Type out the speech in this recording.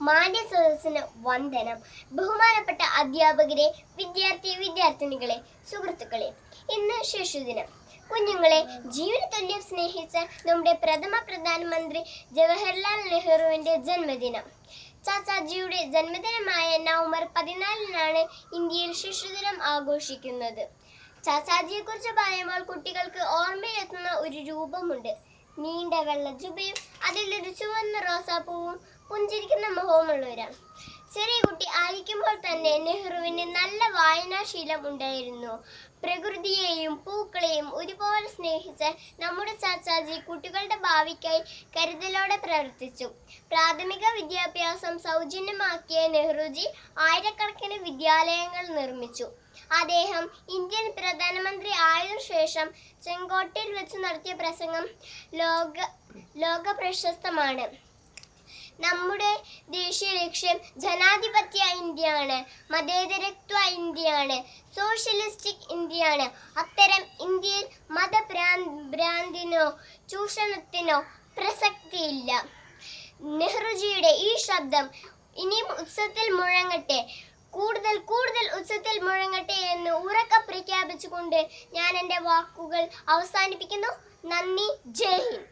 മാന്യ സദസ്സിന് വന്ദനം. ബഹുമാനപ്പെട്ട അധ്യാപകരെ, വിദ്യാർത്ഥിനികളെ, സുഹൃത്തുക്കളെ, ഇന്ന് ശിശുദിനം. കുഞ്ഞുങ്ങളെ ജീവന തുല്യം സ്നേഹിച്ച നമ്മുടെ പ്രഥമ പ്രധാനമന്ത്രി ജവഹർലാൽ നെഹ്റുവിന്റെ ജന്മദിനം. ചാച്ചാജിയുടെ ജന്മദിനമായ നവംബർ 14-നാണ് ഇന്ത്യയിൽ ശിശുദിനം ആഘോഷിക്കുന്നത്. ചാച്ചാജിയെക്കുറിച്ച് പറയുമ്പോൾ കുട്ടികൾക്ക് ഓർമ്മയിലെത്തുന്ന ഒരു രൂപമുണ്ട്. നീണ്ട വെള്ള ജുബയും അതിലൊരു ചുവന്ന റോസാപ്പൂവും പുഞ്ചിരിക്കുന്ന മുഖവുമുള്ളവരാണ്. ചെറിയ കുട്ടി ആയിരിക്കുമ്പോൾ തന്നെ നെഹ്റുവിന് നല്ല വായനാശീലം ഉണ്ടായിരുന്നു. പ്രകൃതിയെയും പൂക്കളെയും ഒരുപോലെ സ്നേഹിച്ച നമ്മുടെ ചാച്ചാജി കുട്ടികളുടെ ഭാവിക്കായി കരുതലോടെ പ്രവർത്തിച്ചു. പ്രാഥമിക വിദ്യാഭ്യാസം സൗജന്യമാക്കിയ നെഹ്റുജി ആയിരക്കണക്കിന് വിദ്യാലയങ്ങൾ നിർമ്മിച്ചു. അദ്ദേഹം ഇന്ത്യൻ പ്രധാനമന്ത്രി ആയതിനു ശേഷം ചെങ്കോട്ടയിൽ വെച്ച് നടത്തിയ പ്രസംഗം ലോക പ്രശസ്തമാണ്. നമ്മുടെ ദേശീയ ലക്ഷ്യം ജനാധിപത്യ ഇന്ത്യയാണ്, മതേതരത്വ ഇന്ത്യയാണ്, സോഷ്യലിസ്റ്റിക് ഇന്ത്യയാണ്. അത്തരം ഇന്ത്യയിൽ മതഭ്രാന്തിനോ ചൂഷണത്തിനോ പ്രസക്തിയില്ല. നെഹ്റുജിയുടെ ഈ ശബ്ദം ഇനിയും ഉച്ചത്തിൽ മുഴങ്ങട്ടെ, കൂടുതൽ ഉച്ചത്തിൽ മുഴങ്ങട്ടെ എന്ന് ഉറക്കെ പ്രഖ്യാപിച്ചുകൊണ്ട് ഞാൻ എൻ്റെ വാക്കുകൾ അവസാനിപ്പിക്കുന്നു. നന്ദി. ജയ് ഹിന്ദ്.